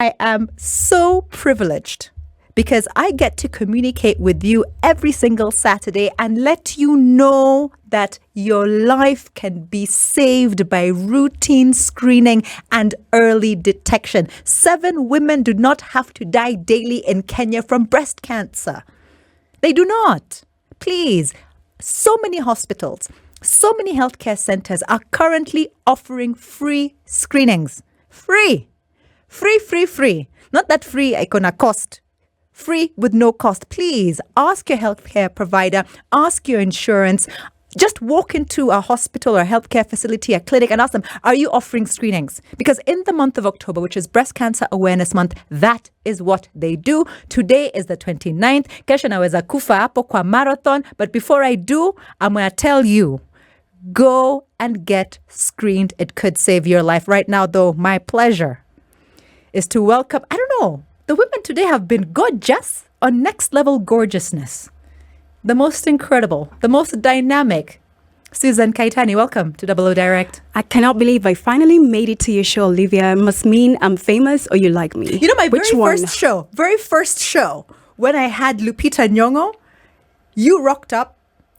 I am so privileged because I get to communicate with you every single Saturday and let you know that your life can be saved by routine screening and early detection. 7 women do not have to die daily in Kenya from breast cancer. They do not. Please. So many hospitals, so many healthcare centers are currently offering free screenings. Free. Not that free is gonna cost. Free with no cost. Please ask your healthcare provider, ask your insurance. Just walk into a hospital or a healthcare facility, a clinic, and ask them, are you offering screenings? Because in the month of October, which is Breast Cancer Awareness Month, that is what they do. Today is the 29th. Kesho naweza kufa hapo kwa marathon. But before I do, I'm going to tell you, go and get screened. It could save your life. Right now, though, my pleasure is to welcome, I don't know, the women today have been gorgeous on next level gorgeousness. The most incredible, the most dynamic. Susan Kaittany, welcome to Double O Direct. I cannot believe I finally made it to your show, Olivia. It must mean I'm famous or you like me. You know, my very first show, when I had Lupita Nyong'o, you rocked up.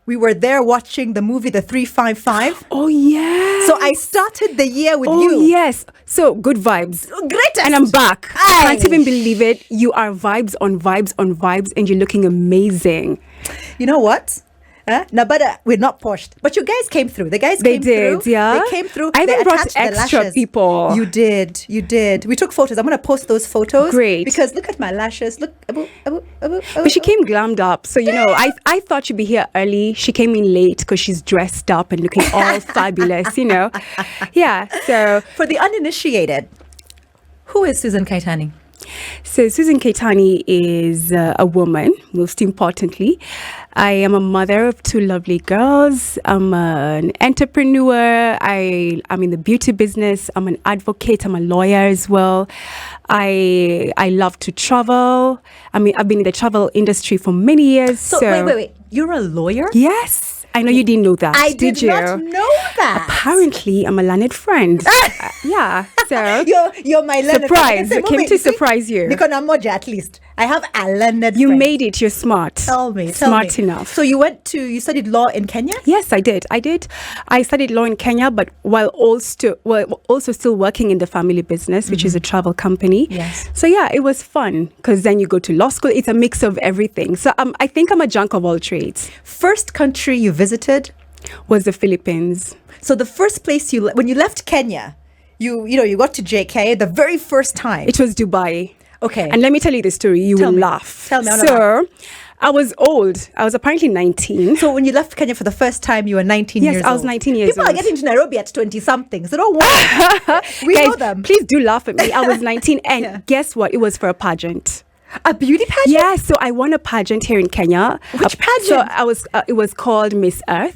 We were there watching the movie The 355. Oh, yes. So I started the year with you. Oh, yes. So good vibes. Greatest. And I'm back. I can't even believe it. You are vibes on vibes on vibes and you're looking amazing. You know what? But we're not Posh. But you guys came through. The guys came through. Yeah. They came through. I even brought extra people. You did. We took photos. I'm going to post those photos. Great. Because look at my lashes. Look. But she came glammed up. So, you know, I thought she'd be here early. She came in late because she's dressed up and looking all fabulous, you know. Yeah. So for the uninitiated, who is Susan Kaittany? So Susan Kaittany is a woman, most importantly. I am a mother of 2 lovely girls. I'm an entrepreneur. I'm in the beauty business. I'm an advocate. I'm a lawyer as well. I love to travel. I mean, I've been in the travel industry for many years. So wait. You're a lawyer? Yes. I know you didn't know that. I did not know that. Apparently, I'm a learned friend. Yeah. So you're my learned surprise. I came to surprise you. Because I'm Moja, at least. I have a learned friend. You made it. You're smart. Tell me. Smart enough. So you studied law in Kenya? Yes, I did. I studied law in Kenya, but while also still working in the family business, which is a travel company. Yes. So yeah, it was fun because then you go to law school. It's a mix of everything. So I think I'm a junk of all trades. First country you visited was the Philippines. So the first place when you left Kenya, you got to JK the very first time. It was Dubai. Okay. And let me tell you the story. You will laugh. Tell me. So I was old. I was apparently 19. So when you left Kenya for the first time, you were 19 years old. Yes, I was 19 years old. People are getting to Nairobi at 20-something. So don't worry. We Guys, know them. Please do laugh at me. I was 19 and guess what? It was for a pageant. A beauty pageant? Yeah, so I won a pageant here in Kenya. Which pageant? So it was called Miss Earth.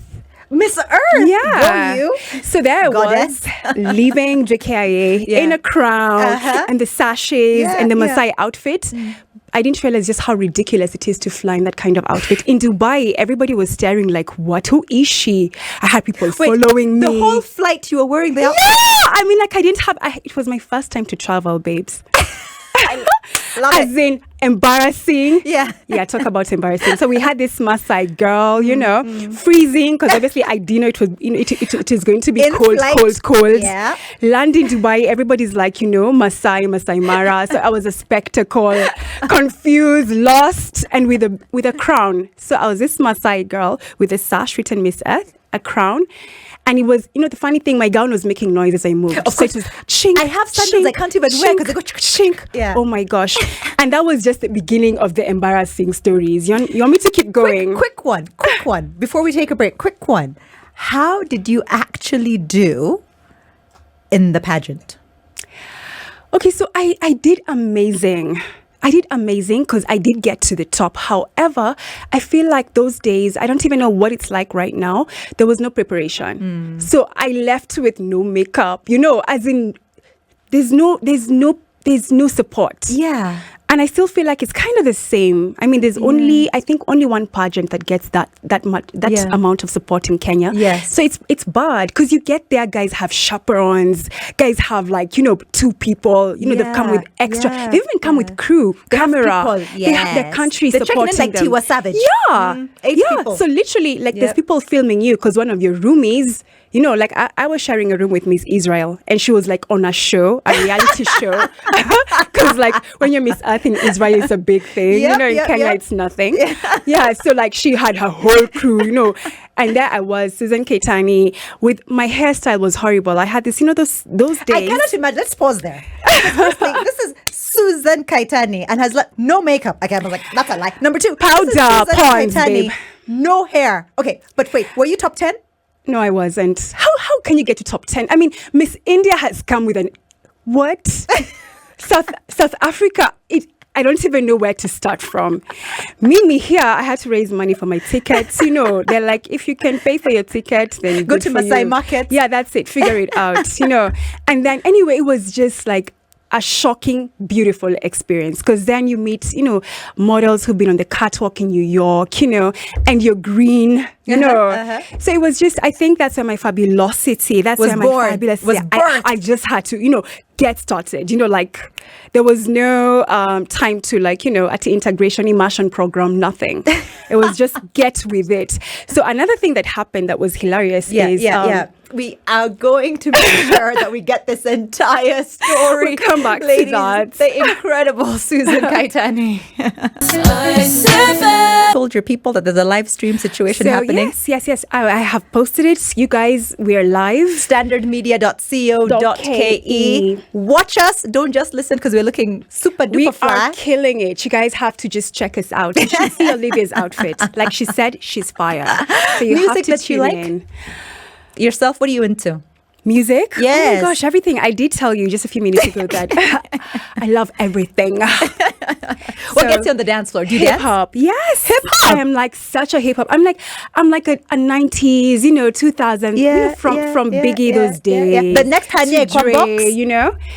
Miss Earth? Yeah. Go you. So there Goddess. I was leaving JKIA in a crown and the sashes and the Maasai outfit. I didn't realize just how ridiculous it is to fly in that kind of outfit. In Dubai, everybody was staring like, what? Who is she? I had people following me. The whole flight you were wearing the outfit? Yeah! I mean, like it was my first time to travel, babes. Love As in embarrassing. Yeah. Yeah, talk about embarrassing. So we had this Maasai girl, freezing because obviously I didn't know it is going to be cold. Yeah. Land in Dubai, everybody's like, Masai Mara. So I was a spectacle, confused, lost, and with a crown. So I was this Maasai girl with a sash written Miss Earth, a crown. And it was, the funny thing, my gown was making noise as I moved. Of course. So it was chink. I have sandals I can't even wear because they go chink. Yeah. Oh my gosh. And that was just the beginning of the embarrassing stories. You want me to keep going? Quick one. Before we take a break, quick one. How did you actually do in the pageant? Okay, so I did amazing. I did amazing because I did get to the top. However, I feel like those days, I don't even know what it's like right now. There was no preparation. So I left with no makeup, as in there's no support. Yeah. And I still feel like it's kind of the same. I mean, there's I think only one pageant that gets that amount of support in Kenya. Yes. So it's bad because you get there, guys have chaperones, guys have like, 2 people, they've come with extra, they even come with crew, camera. They have their country They're supporting checking in like them. Tiwa Savage. Yeah. 8 people. So literally, like there's people filming you because one of your roomies, like I was sharing a room with Miss Israel and she was like on a show, a reality show. Because like when you're Miss Earth in Israel, it's a big thing. In Kenya, it's nothing. So like she had her whole crew, and there I was, Susan Kaittany, with my hairstyle was horrible. I had this, those days. I cannot imagine. Let's pause there. Firstly, this is Susan Kaittany and has no makeup. Okay, I was like, that's a lie. Number 2, powder, pawns, babe. No hair. Okay, but wait, were you top 10? No, I wasn't. How can you get to top 10? I mean, Miss India has come with what? South Africa, I don't even know where to start from. Me here, I had to raise money for my tickets. They're like, if you can pay for your ticket, then go to Masai Market. Yeah, that's it. Figure it out, And then anyway, it was just like a shocking, beautiful experience because then you meet, models who've been on the catwalk in New York, and you're green, So it was just, I think that's where my fabulosity, that's where my fabulous was born. I just had to, get started, like there was no time to at the integration immersion program, nothing. It was just get with it. So another thing that happened that was hilarious is we are going to make sure that we get this entire story. We'll come back ladies, to that. The incredible Susan Kaittany. Told your people that there's a live stream situation happening. Yes. I have posted it. You guys, we are live. Standardmedia.co.ke. Watch us. Don't just listen because we're looking super duper fly. We are killing it. You guys have to just check us out. You should see Olivia's outfit. Like she said, she's fire. So you Music have to that you like? in. Yourself, what are you into? Music? Yes. Oh my gosh, everything. I did tell you just a few minutes ago that I love everything. What gets you on the dance floor? Do you dance? Hip hop. Yes. Hip hop. I am like such a hip hop. I'm like a 90s, 2000s, from Biggie those days. The next Kanye Dre,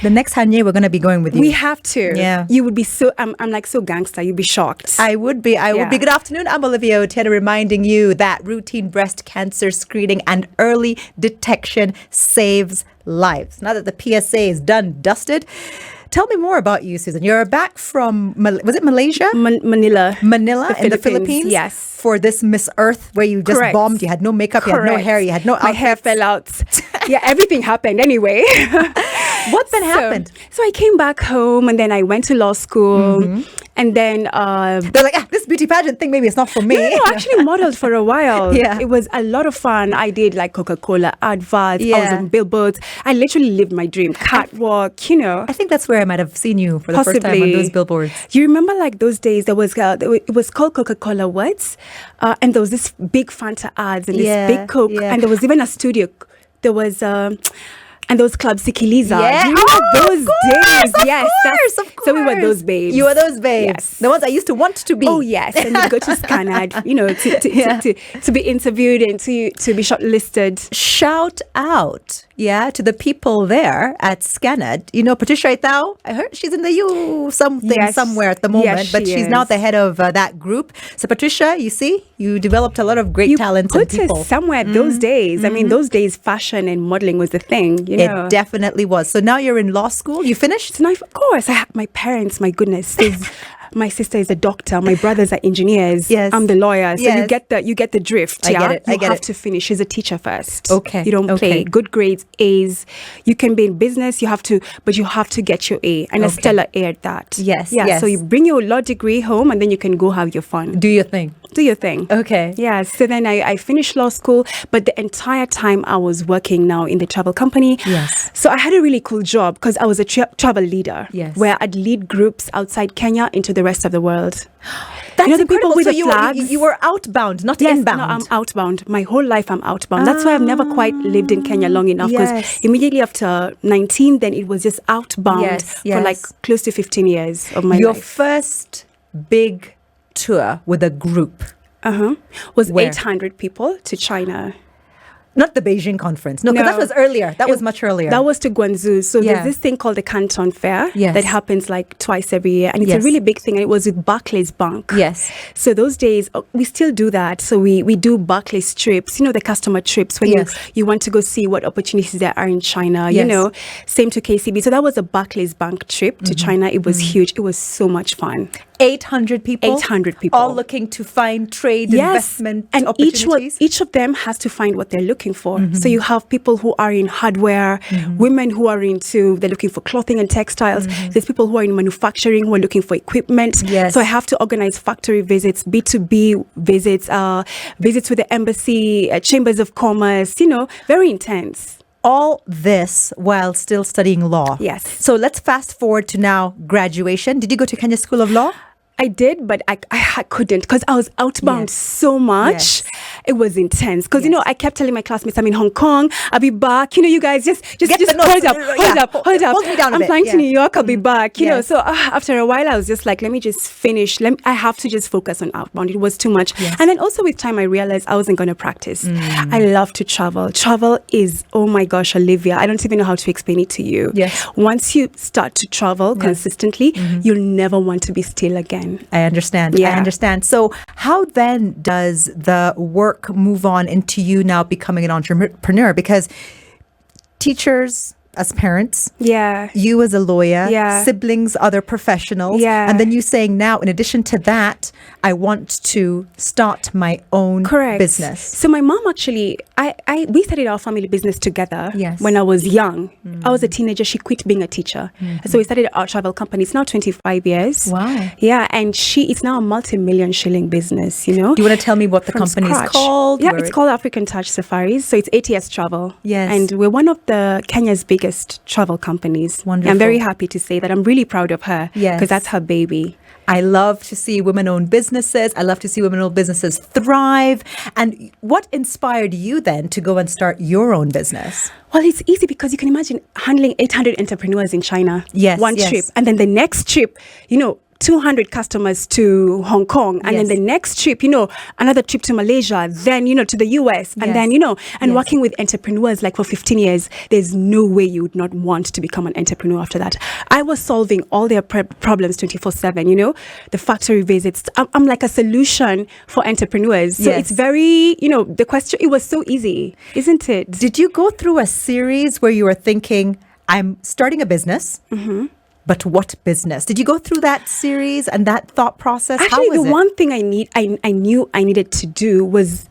The next Kanye we're going to be going with you. We have to. Yeah. You would be so, I'm like so gangster. You'd be shocked. I would be. Good afternoon. I'm Olivia Otieno reminding you that routine breast cancer screening and early detection saves lives. Now that the PSA is dusted, tell me more about you, Susan. You're back from, was it Malaysia? Manila in the Philippines? Yes. For this Miss Earth where you just bombed. You had no makeup, you had no hair, you had no outfits. My hair fell out. Yeah, everything happened anyway. What then happened? So I came back home and then I went to law school. And then they're like, this beauty pageant thing, maybe it's not for me. No, I actually modeled for a while. Yeah. It was a lot of fun. I did like Coca-Cola adverts. I was on billboards. I literally lived my dream. Catwalk, I think that's where I might have seen you for the first time on those billboards. You remember like those days, it was called Coca-Cola Words. And there was this big Fanta ads and this big Coke. Yeah. And there was even a studio. There was... and those clubs, Sikiliza. Yeah. Do you remember those days? Yes, of course. So we were those babes. You were those babes. Yes. The ones I used to want to be. Oh, yes. And you go to Scanad, to be interviewed and to be shortlisted. Shout out, to the people there at Scanad. Patricia Itao, I heard she's in the somewhere at the moment, but she's now the head of that group. So Patricia, you see, you developed a lot of great talents and people. Put us somewhere those days. I mean, those days, fashion and modeling was the thing. It definitely was. So now you're in law school. You finished? No, of course. I have my parents. My goodness, my sister is a doctor. My brothers are engineers. Yes. I'm the lawyer. So yes. you get the drift. I get it. You have to finish. She's a teacher first. Okay. You don't play. Good grades, A's. You can be in business. But you have to get your A and a stellar A at that. Yes. Yeah. Yes. So you bring your law degree home and then you can go have your fun. Do your thing. Okay. Yeah. So then I finished law school, but the entire time I was working now in the travel company. Yes. So I had a really cool job because I was a travel leader. Yes. Where I'd lead groups outside Kenya into the rest of the world. That's the people with so the flags. You were outbound, not yes, inbound. No, I'm outbound. My whole life I'm outbound. That's why I've never quite lived in Kenya long enough because immediately after 19, then it was just outbound for like close to 15 years of my life. Your first big tour with a group was Where? 800 people to China. Not the Beijing conference. No, because that was earlier. That was much earlier. That was to Guangzhou. So there's this thing called the Canton Fair that happens like twice every year. And it's a really big thing. And it was with Barclays Bank. Yes. So those days, we still do that. So we do Barclays trips, the customer trips when you want to go see what opportunities there are in China, Same to KCB. So that was a Barclays Bank trip to China. It was huge. It was so much fun. 800 people? 800 people. All looking to find trade, investment and opportunities? Each of them has to find what they're looking for. So you have people who are in hardware, women who are they're looking for clothing and textiles. There's people who are in manufacturing who are looking for equipment. Yes. So I have to organize factory visits, B2B visits, visits with the embassy, chambers of commerce, very intense. All this while still studying law. Yes. So let's fast forward to now graduation. Did you go to Kenya School of Law? I did, but I couldn't because I was outbound so much. Yes. It was intense because, I kept telling my classmates, I'm in Hong Kong, I'll be back. You guys, just hold up. Hold me down a bit. I'm flying to New York, I'll be back. So after a while, I was just like, let me just finish. I have to just focus on outbound. It was too much. Yes. And then also with time, I realized I wasn't going to practice. I love to travel. Travel is, oh my gosh, Olivia, I don't even know how to explain it to you. Yes. Once you start to travel consistently, you'll never want to be still again. I understand. Yeah. I understand. So how then does the work move on into you now becoming an entrepreneur? Because teachers, as parents, you as a lawyer, siblings, other professionals, and then you saying now, in addition to that, I want to start my own business. So my mom actually, we started our family business together when I was young. I was a teenager. She quit being a teacher. So we started our travel company. It's now 25 years. Wow. Yeah, and it's now a multi-million shilling business, Do you want to tell me what the company is called? Yeah, it's called African Touch Safaris. So it's ATS Travel. Yes. And we're one of the Kenya's biggest travel companies. Wonderful. I'm very happy to say that. I'm really proud of her because that's her baby. I love to see women-owned businesses. I love to see women-owned businesses thrive. And what inspired you then to go and start your own business? Well, it's easy because you can imagine handling 800 entrepreneurs in China. Yes. One trip. And then the next trip, 200 customers to Hong Kong, and then the next trip, another trip to Malaysia, then, to the US, and then, and working with entrepreneurs like for 15 years, there's no way you would not want to become an entrepreneur after that. I was solving all their problems 24/7, the factory visits. I'm like a solution for entrepreneurs. So it's very, the question, it was so easy, isn't it? Did you go through a series where you were thinking, I'm starting a business? But what business? Did you go through that series and that thought process? Actually, the one thing I knew I needed to do was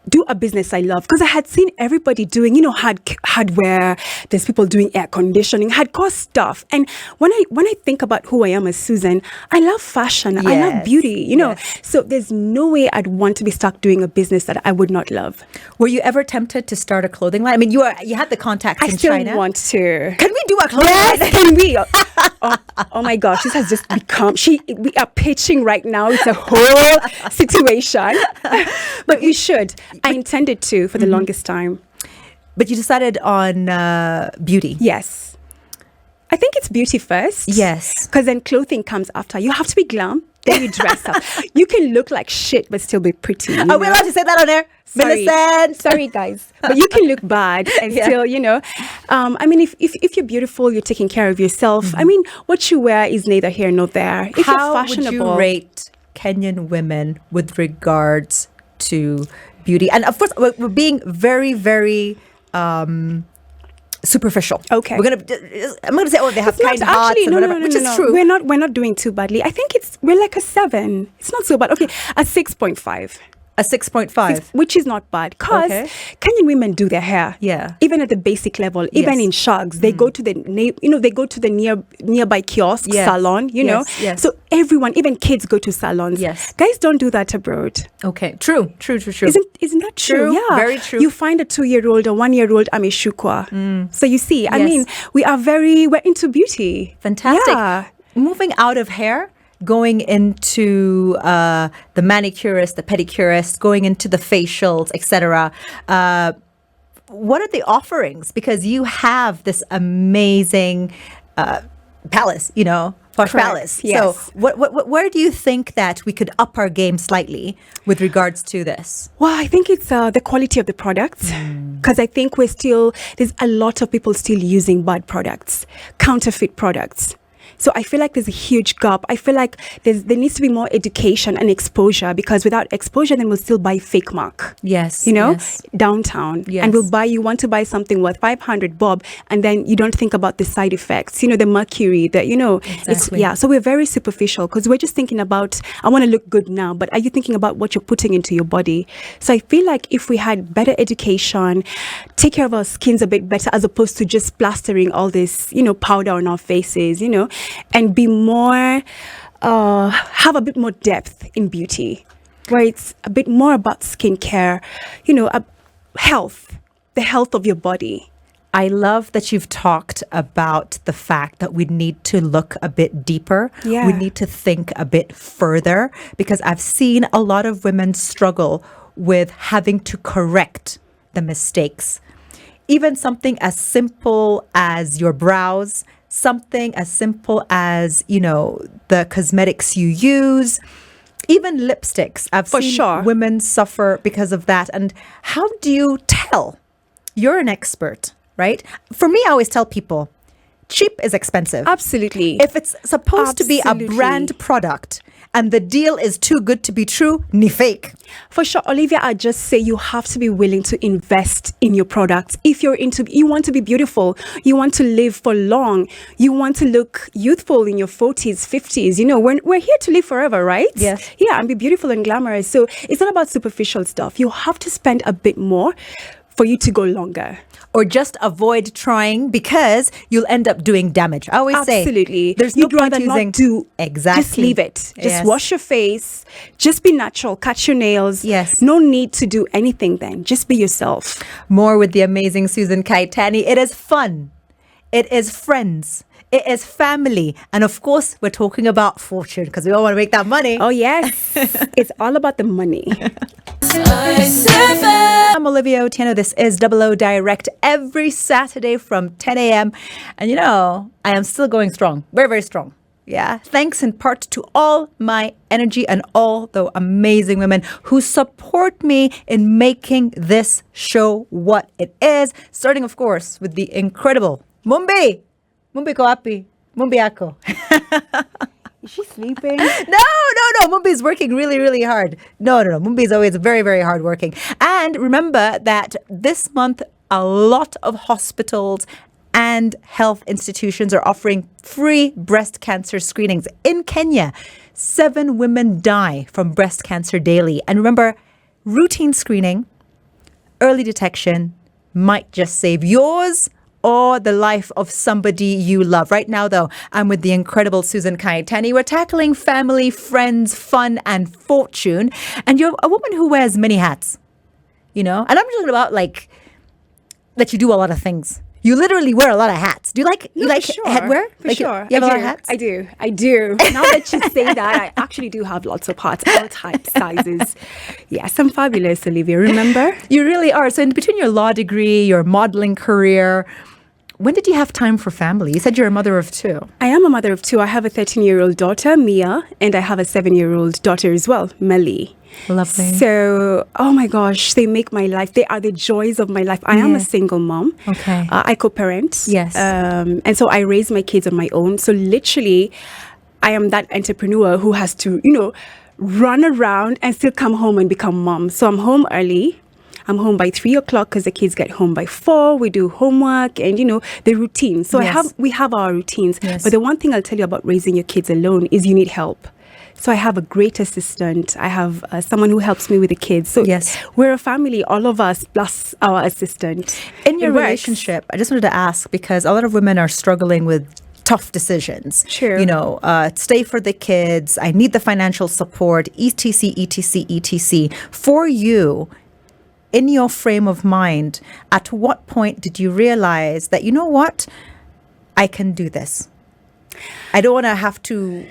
do a business I love, because I had seen everybody doing, hardware. There's people doing air conditioning, hardcore stuff. And when I think about who I am as Susan, I love fashion. I love beauty, So there's no way I'd want to be stuck doing a business that I would not love. Were you ever tempted to start a clothing line? I mean, you had the contacts in China. I still want to. Can we do a clothing line? Yes, can we? Oh my gosh, this has just become. We are pitching right now. It's a whole situation, but we should. I intended to for the longest time. But you decided on beauty. Yes. I think it's beauty first. Yes. Because then clothing comes after. You have to be glam, then you dress up. You can look like shit, but still be pretty. Are we allowed to say that on air? Millicent. Sorry, guys. But you can look bad and still, I mean, if you're beautiful, you're taking care of yourself. I mean, what you wear is neither here nor there. If you're fashionable, would you rate Kenyan women with regards to beauty? And of course, we're being very, very superficial. Okay. I'm gonna say, they have kind hearts and whatever, which is true. We're not doing too badly. I think we're like a 7. It's not so bad. Okay, a 6.5. A 6.5, which is not bad, because Kenyan women do their hair. Yeah. Even at the basic level, even in shags, they go to the nearby kiosk salon. Yes. So everyone, even kids, go to salons. Yes. Guys don't do that abroad. Okay. True. Isn't that true? Yeah. Very true. You find a 2-year-old, a 1-year-old ameshukwa. So you see, I mean, we're into beauty. Fantastic. Yeah. Moving out of hair, going into the manicurist, the pedicurist, going into the facials, etc. What are the offerings? Because you have this amazing palace, Posh Correct, Palace. yes. So where do you think that we could up our game slightly with regards to this? Well, I think it's the quality of the products, because I think there's a lot of people still using bad products, counterfeit products. So I feel like there's a huge gap. I feel like there needs to be more education and exposure, because without exposure, then we'll still buy fake mark. Yes. Downtown. Yes. And you want to buy something worth 500 bob, and then you don't think about the side effects, the mercury, Exactly. so we're very superficial, because we're just thinking about, I want to look good now, but are you thinking about what you're putting into your body? So I feel like if we had better education, take care of our skins a bit better, as opposed to just plastering all this, powder on our faces, and be more, have a bit more depth in beauty, where it's a bit more about skincare, health, the health of your body. I love that you've talked about the fact that we need to look a bit deeper. Yeah. We need to think a bit further, because I've seen a lot of women struggle with having to correct the mistakes. Even something as simple as your brows, something as simple as, the cosmetics you use, even lipsticks. I've For seen sure. women suffer because of that. And how do you tell? You're an expert, right? For me, I always tell people, cheap is expensive. Absolutely. If it's supposed to be a Absolutely. brand product and the deal is too good to be true, ni fake. For sure, Olivia, I just say you have to be willing to invest in your products. If you want to be beautiful, you want to live for long, you want to look youthful in your 40s, 50s, we're here to live forever, right? Yes. Yeah, and be beautiful and glamorous. So it's not about superficial stuff. You have to spend a bit more for you to go longer. Or just avoid trying, because you'll end up doing damage. I always say, Absolutely. there's no You'd point rather using... not do. Exactly. Just leave it. Just Yes. wash your face. Just be natural. Cut your nails. Yes. No need to do anything then. Just be yourself. More with the amazing Susan Kaittany. It is fun. It is friends. It is family. And of course, we're talking about fortune, because we all want to make that money. Oh, yes. It's all about the money. I'm Olivia Otieno. This is Double O Direct every Saturday from 10 a.m. And I am still going strong. Very, very strong. Yeah. Thanks in part to all my energy and all the amazing women who support me in making this show what it is. Starting, of course, with the incredible Mumbi. Mumbi ko api. Mumbi ako. Is she sleeping? No. Mumbi's working really, really hard. No. Mumbi's always very, very hard working. And remember that this month, a lot of hospitals and health institutions are offering free breast cancer screenings. In Kenya, 7 women die from breast cancer daily. And remember, routine screening, early detection might just save yours or the life of somebody you love. Right now, though, I'm with the incredible Susan Kaittany. We're tackling family, friends, fun, and fortune. And you're a woman who wears many hats, And I'm just talking about, that you do a lot of things. You literally wear a lot of hats. Do you like headwear? For sure. You have a lot of hats? I do. Now that you say that, I actually do have lots of hats, all types, sizes. Yes, I'm fabulous, Olivia. Remember? You really are. So in between your law degree, your modeling career, when did you have time for family? You said you're a mother of 2. I am a mother of 2. I have a 13-year-old daughter, Mia, and I have a 7-year-old daughter as well, Melly. Lovely. So, oh my gosh, they make my life. They are the joys of my life. I am a single mom. Okay. I co-parent. Yes. And so I raise my kids on my own. So literally, I am that entrepreneur who has to, run around and still come home and become mom. So I'm home early. I'm home by 3 o'clock because the kids get home by 4. We do homework and, the routine. So Yes. we have our routines. Yes. But the one thing I'll tell you about raising your kids alone is you need help. So I have a great assistant. I have someone who helps me with the kids. So Yes. we're a family, all of us, plus our assistant. In your It works. relationship, I just wanted to ask, because a lot of women are struggling with tough decisions. Sure. Stay for the kids. I need the financial support, etc., etc., etc. For you, in your frame of mind, at what point did you realize that, I can do this? I don't want to have to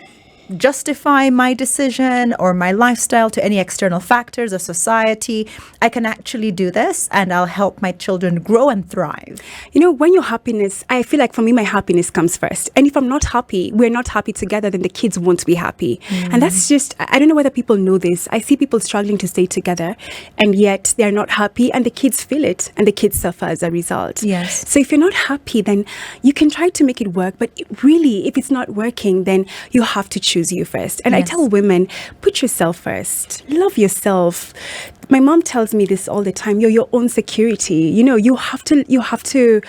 justify my decision or my lifestyle to any external factors or society. I can actually do this, and I'll help my children grow and thrive. When your happiness, I feel like for me, my happiness comes first. And if I'm not happy, we're not happy together, then the kids won't be happy. And that's just, I don't know whether people know this. I see people struggling to stay together, and yet they're not happy, and the kids feel it, and the kids suffer as a result. Yes. So if you're not happy, then you can try to make it work. But really, if it's not working, then you have to choose you first. And I tell women, put yourself first. Love yourself. My mom tells me this all the time. You're your own security. You have to,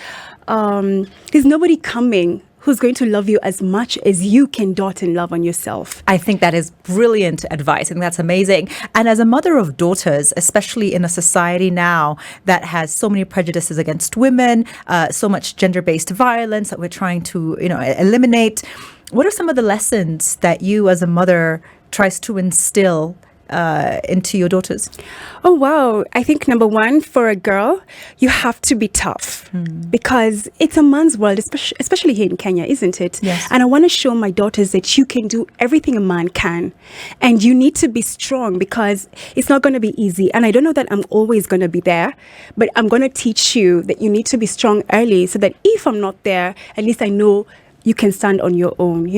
there's nobody coming who's going to love you as much as you can dot and love on yourself. I think that is brilliant advice. I think that's amazing. And as a mother of daughters, especially in a society now that has so many prejudices against women, so much gender-based violence that we're trying to, eliminate, what are some of the lessons that you as a mother tries to instill into your daughters? Oh, wow. I think number one, for a girl, you have to be tough because it's a man's world, especially here in Kenya, isn't it? Yes. And I want to show my daughters that you can do everything a man can. And you need to be strong because it's not going to be easy. And I don't know that I'm always going to be there, but I'm going to teach you that you need to be strong early so that if I'm not there, at least I know you can stand on your own,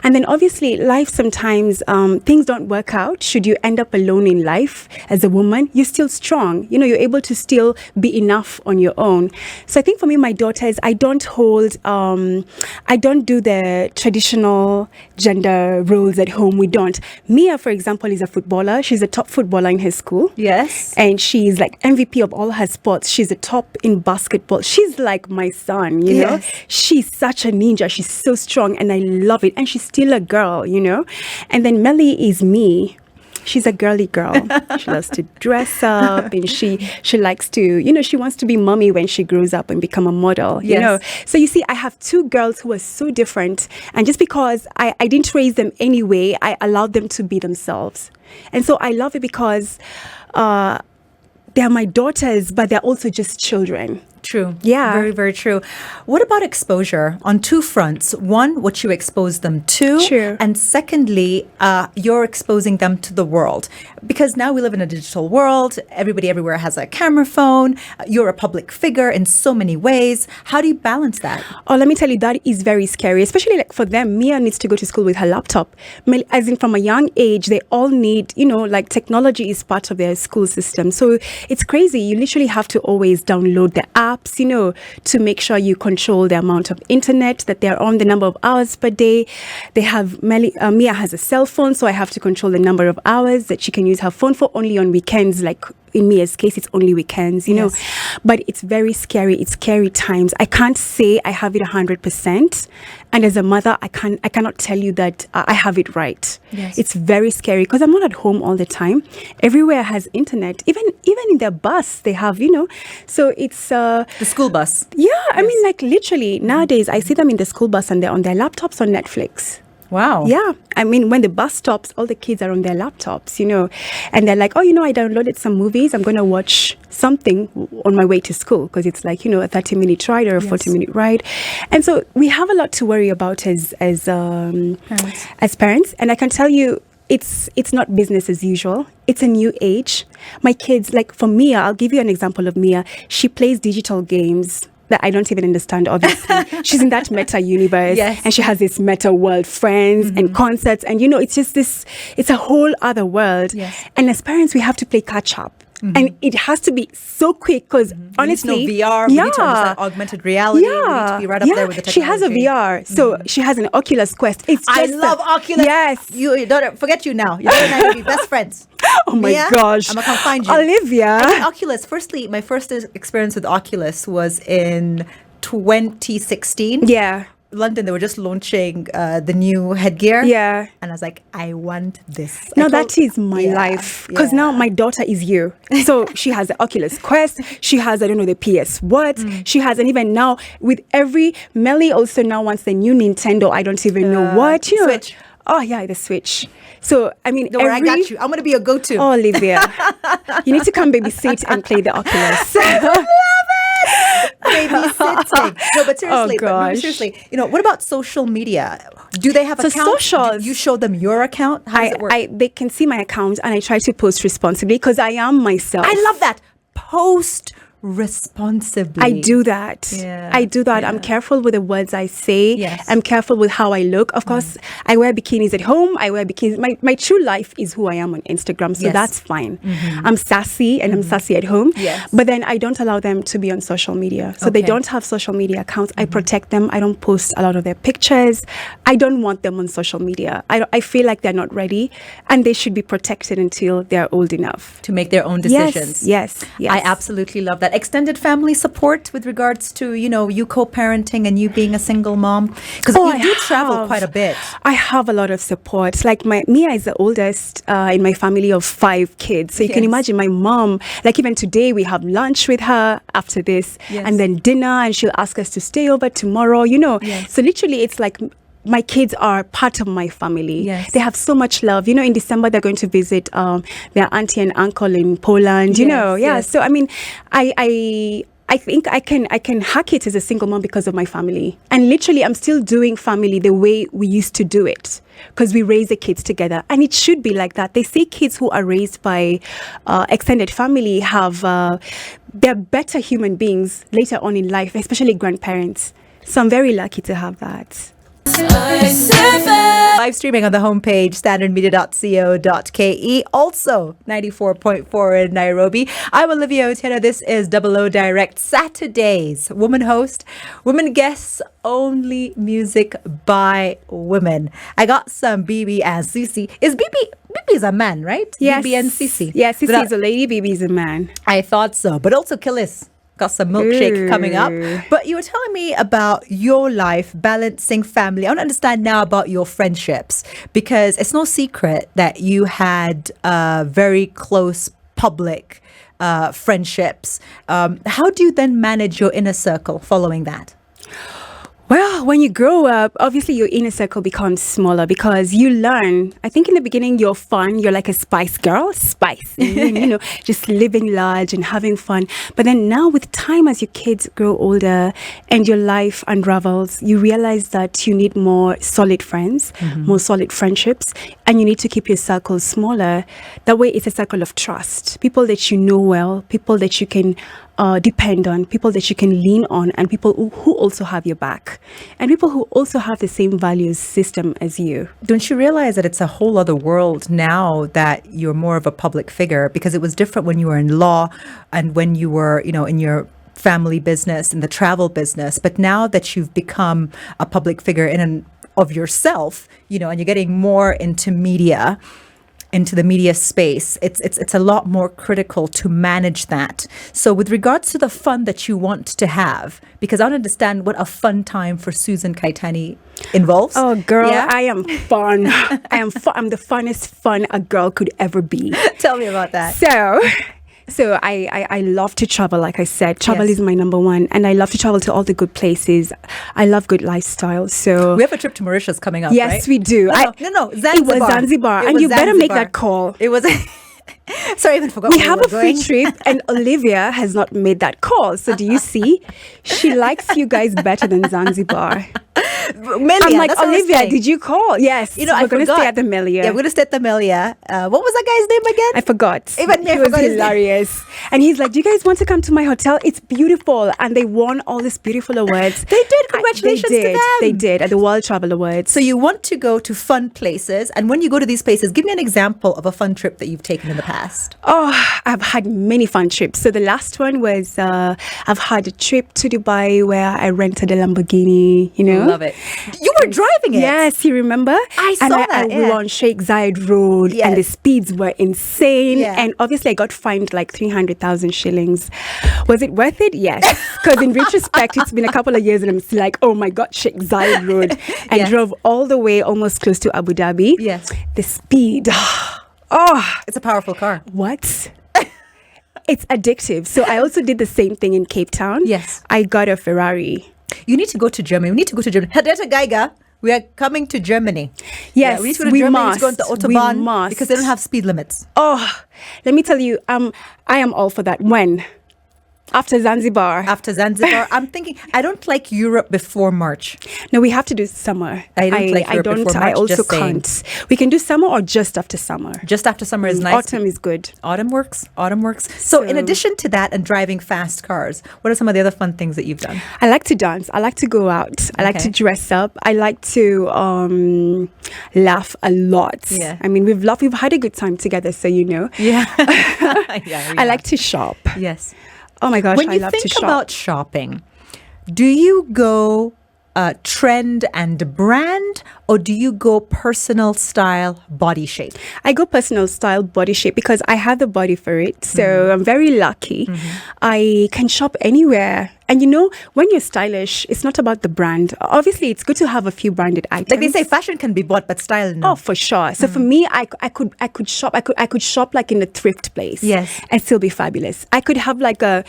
And then obviously life sometimes, things don't work out. Should you end up alone in life as a woman, you're still strong. You're able to still be enough on your own. So I think for me, my daughters, I don't do the traditional gender roles at home. We don't. Mia, for example, is a footballer. She's a top footballer in her school. Yes. And she's like MVP of all her sports. She's a top in basketball. She's like my son, know. She's such a ninja. She's so strong and I love it. And she's still a girl, And then Melly is me. She's a girly girl. She loves to dress up and she likes to, she wants to be mommy when she grows up and become a model, you know. So you see, I have two girls who are so different. And just because I didn't raise them anyway, I allowed them to be themselves. And so I love it because they're my daughters, but they're also just children. True. Yeah. Very, very true. What about exposure on two fronts? One, what you expose them to. Sure. And secondly, you're exposing them to the world. Because now we live in a digital world. Everybody everywhere has a camera phone. You're a public figure in so many ways. How do you balance that? Oh, let me tell you, that is very scary, especially like for them. Mia needs to go to school with her laptop. As in from a young age, they all need, like technology is part of their school system. So it's crazy. You literally have to always download the apps, to make sure you control the amount of internet that they're on, the number of hours per day. They have, Mia has a cell phone, so I have to control the number of hours that she can use her phone for, only on weekends. Like in Mia's case, it's only weekends, know. But it's very scary. It's scary times. I can't say I have it 100%. And as a mother, I cannot tell you that I have it right. Yes. It's very scary because I'm not at home all the time. Everywhere has internet. Even in their bus, they have, So it's the school bus. Yeah, I mean, like literally nowadays, I see them in the school bus and they're on their laptops on Netflix. Wow. Yeah. I mean, when the bus stops, all the kids are on their laptops, and they're like, oh, I downloaded some movies. I'm going to watch something on my way to school because it's like, a 30-minute ride or a 40-minute ride. And so we have a lot to worry about as parents. And I can tell you, it's not business as usual. It's a new age. My kids, like for Mia, I'll give you an example of Mia. She plays digital games that I don't even understand, obviously. She's in that meta universe. Yes. And she has this meta world friends and concerts. And, it's just it's a whole other world. Yes. And as parents, we have to play catch up. And it has to be so quick because honestly, we need to know VR, we need to understand augmented reality. We need to be right up there with the technology. She has a VR, so she has an Oculus Quest. I love Oculus. Yes. You don't forget you now. Your daughter and I will be best friends. Oh my gosh. I'm going to come find you. Olivia. I think Oculus, firstly, my first experience with Oculus was in 2016. Yeah. London, they were just launching the new headgear. Yeah. And I was like, I want this. Now that is my life. Because now my daughter is you. So she has the Oculus Quest. She has, I don't know, the PS what. She has, and even now with every, Melly also now wants the new Nintendo. I don't even know what. Switch. Oh, yeah, the Switch. So, I mean, don't worry, I got you. I'm going to be your go-to. Oh, Olivia. You need to come babysit and play the Oculus. I love it. babysitting. No, but seriously, what about social media? Do they have accounts? Socials. Do you show them your account? How does it work? They can see my account, and I try to post responsibly because I am myself. I love that. Post responsibly. I do that. I'm careful with the words I say. Yes. I'm careful with how I look. Of course, I wear bikinis at home. I wear bikinis. My true life is who I am on Instagram, so that's fine. I'm sassy, and I'm sassy at home. Yes. But then I don't allow them to be on social media. So they don't have social media accounts. I protect them. I don't post a lot of their pictures. I don't want them on social media. I feel like they're not ready, and they should be protected until they're old enough to make their own decisions. Yes. I absolutely love that. Extended family support with regards to, you co-parenting and you being a single mom? Because you do travel quite a bit. I have a lot of support. Like Mia is the oldest in my family of 5 kids. So you can imagine my mom, like even today we have lunch with her after this and then dinner, and she'll ask us to stay over tomorrow, So literally it's like my kids are part of my family. Yes. They have so much love. In December, they're going to visit their auntie and uncle in Poland, Yes. So, I mean, I think I can hack it as a single mom because of my family. And literally, I'm still doing family the way we used to do it because we raise the kids together. And it should be like that. They say kids who are raised by extended family they're better human beings later on in life, especially grandparents. So I'm very lucky to have that. Live streaming on the homepage, standardmedia.co.ke. Also, 94.4 in Nairobi. I'm Olivia Otieno. This is Double O Direct Saturdays. Woman host, women guests, only music by women. I got some BB and Cece. BB is a man, right? Yes. BB and Cece. Yeah, Cece is a lady, BB is a man. I thought so. But also Killis. Got some milkshake coming up. But you were telling me about your life balancing family. I want to understand now about your friendships, because it's no secret that you had very close public friendships. How do you then manage your inner circle following that? Well, when you grow up, obviously your inner circle becomes smaller because you learn. I think in the beginning you're fun. You're like a spice girl, just living large and having fun. But then now with time, as your kids grow older and your life unravels, you realize that you need more solid friends, more solid friendships, and you need to keep your circle smaller. That way it's a circle of trust. People that you know well, people that you can depend on, people that you can lean on, and people who also have your back, and people who also have the same values system as you. Don't you realize that it's a whole other world now that you're more of a public figure? Because it was different when you were in law and when you were, in your family business and the travel business. But now that you've become a public figure in and of yourself, and you're getting more into media, into the media space, it's a lot more critical to manage that. So with regards to the fun that you want to have, because I don't understand what a fun time for Susan Kaittany involves. Oh, girl, yeah? I am fun. I'm the funnest fun a girl could ever be. Tell me about that. So I love to travel, like I said. Travel is my number one. And I love to travel to all the good places. I love good lifestyle. So we have a trip to Mauritius coming up, yes, right? we do. No, Zanzibar. It was Zanzibar. And you better make that call. It was... Sorry, I even forgot. We have a free trip, and Olivia has not made that call. So do you see? She likes you guys better than Zanzibar. Melia, I'm like, Olivia, did you call? Yes. We're going to stay at the Melia. Yeah, we're going to stay at the Melia. What was that guy's name again? I forgot. Even he was hilarious. And he's like, do you guys want to come to my hotel? It's beautiful. And they won all these beautiful awards. They did. Congratulations to them. They did at the World Travel Awards. So you want to go to fun places. And when you go to these places, give me an example of a fun trip that you've taken in the past. Oh, I've had many fun trips. So the last one was I've had a trip to Dubai where I rented a Lamborghini, Love it. You were driving it? Yes, you remember? I saw that. We were on Sheikh Zayed Road and the speeds were insane. Yeah. And obviously I got fined like 300,000 shillings. Was it worth it? Yes. Because in retrospect, it's been a couple of years and I'm still like, oh my God, Sheikh Zayed Road. And drove all the way almost close to Abu Dhabi. Yes. The speed. It's a powerful car. What? It's addictive. So I also did the same thing in Cape Town. Yes. I got a Ferrari. You need to go to Germany. We need to go to Germany. Hedeta Geiger, we are coming to Germany. Yes, we need to go to Germany. Must. We need to go to the Autobahn because they don't have speed limits. Oh, let me tell you, I am all for that. When? After Zanzibar. After Zanzibar. I'm thinking, I don't like Europe before March. No, we have to do summer. I don't like Europe before March. I also just can't. saying. We can do summer or just after summer. Just after summer is nice. Autumn is good. Autumn works. So in addition to that and driving fast cars, what are some of the other fun things that you've done? I like to dance. I like to go out. I like to dress up. I like to laugh a lot. Yeah. I mean, we've had a good time together, so you know. Yeah. I like to shop. Yes. Oh my gosh, when I love to shop. When you think about shopping, do you go trend and brand, or do you go personal style, body shape? I go personal style, body shape, because I have the body for it. So I'm very lucky. I can shop anywhere. And you know, when you're stylish, it's not about the brand. Obviously, it's good to have a few branded items. Like they say, fashion can be bought, but style no. Oh, for sure. So for me, I could shop. I could shop like in a thrift place. Yes. And still be fabulous. I could have like a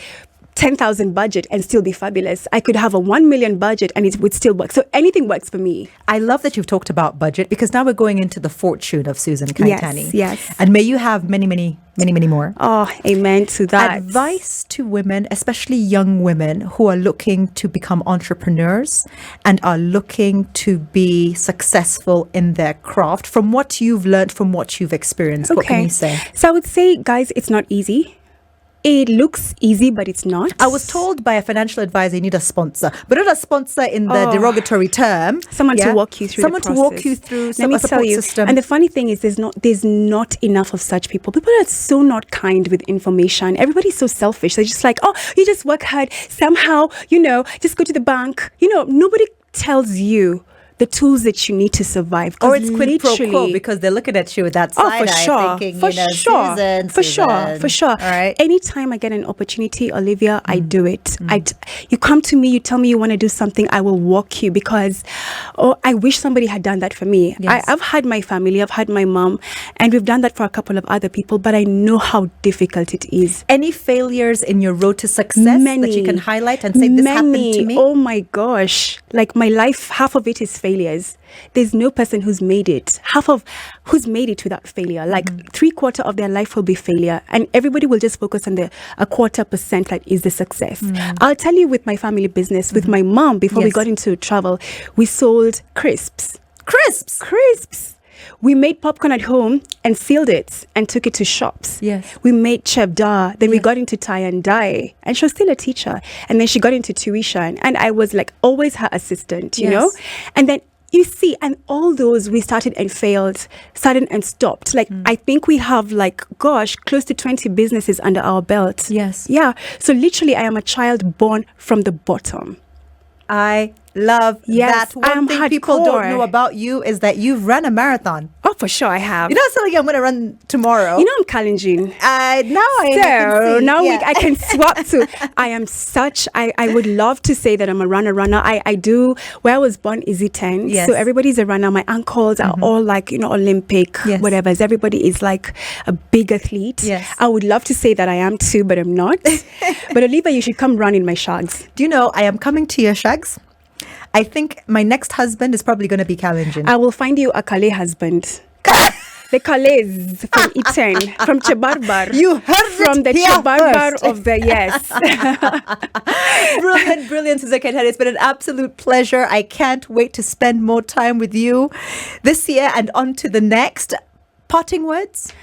10,000 budget and still be fabulous. I could have a 1 million budget and it would still work. So anything works for me. I love that you've talked about budget, because now we're going into the fortune of Susan Kaittany. Yes. And may you have many, many, many, many more. Oh, amen to that. Advice to women, especially young women who are looking to become entrepreneurs and are looking to be successful in their craft, from what you've learned, from what you've experienced. What can you say? So I would say, guys, it's not easy. It looks easy, but it's not. I was told by a financial advisor you need a sponsor, but not a sponsor in the derogatory term. Someone to walk you through. Someone to walk you through. Let me tell you. System. And the funny thing is, there's not enough of such people. People are so not kind with information. Everybody's so selfish. They're just like, oh, you just work hard somehow. You know, just go to the bank. You know, nobody tells you the tools that you need to survive. Or it's quid pro quo, because they're looking at you with that side eye thinking, Susan. For sure. All right. Anytime I get an opportunity, Olivia, I do it. You come to me, you tell me you want to do something, I will walk you, because I wish somebody had done that for me. Yes. I've had my family, I've had my mom, and we've done that for a couple of other people, but I know how difficult it is. Any failures in your road to success that you can highlight and say, this happened to me? Oh my gosh. Like my life, half of it is failures. There's no person who's made it. Who's made it without failure. Like 3/4 of their life will be failure, and everybody will just focus on the 1/4% that is the success. I'll tell you, with my family business, with my mom, before we got into travel, we sold crisps. We made popcorn at home and sealed it and took it to shops. Yes. We made chevda. Then we got into tie and dye. And she was still a teacher. And then she got into tuition. And I was like always her assistant, you know? And then you see, and all those we started and failed, started and stopped. Like, I think we have close to 20 businesses under our belt. Yes. Yeah. So literally, I am a child born from the bottom. I love that. One thing people don't know about you is that you've run a marathon. Oh, for sure, I have. You're not telling you I'm going to run tomorrow. You know I'm challenging. I can see. I can swap to. I would love to say that I'm a runner. I do. Where I was born is E10. Yes. So everybody's a runner. My uncles are all like, Olympic, whatever. Everybody is like a big athlete. Yes. I would love to say that I am too, but I'm not. But Olivia, you should come run in my shags. Do you know, I am coming to your shags. I think my next husband is probably going to be Kalenjin. I will find you a Calais husband. The Calais from Iten, from Chebarbar. You heard from the Chebarbar of the Brilliant, Susan Kaittany. It's been an absolute pleasure. I can't wait to spend more time with you this year and on to the next. Parting words?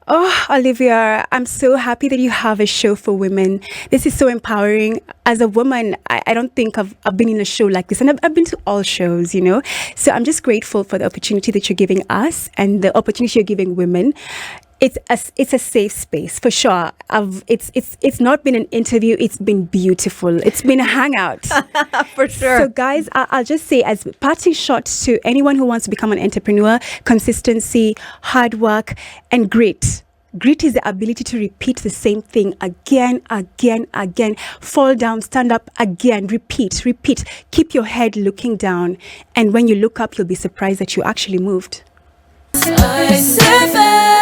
Oh, Olivia, I'm so happy that you have a show for women. This is so empowering. As a woman, I don't think I've been in a show like this. And I've been to all shows, So I'm just grateful for the opportunity that you're giving us and the opportunity you're giving women. It's a safe space for sure. It's not been an interview. It's been beautiful. It's been a hangout for sure. So guys, I'll just say, as parting shots to anyone who wants to become an entrepreneur: consistency, hard work, and grit. Grit is the ability to repeat the same thing again. Fall down, stand up again, repeat. Keep your head looking down, and when you look up, you'll be surprised that you actually moved. SpiceFM.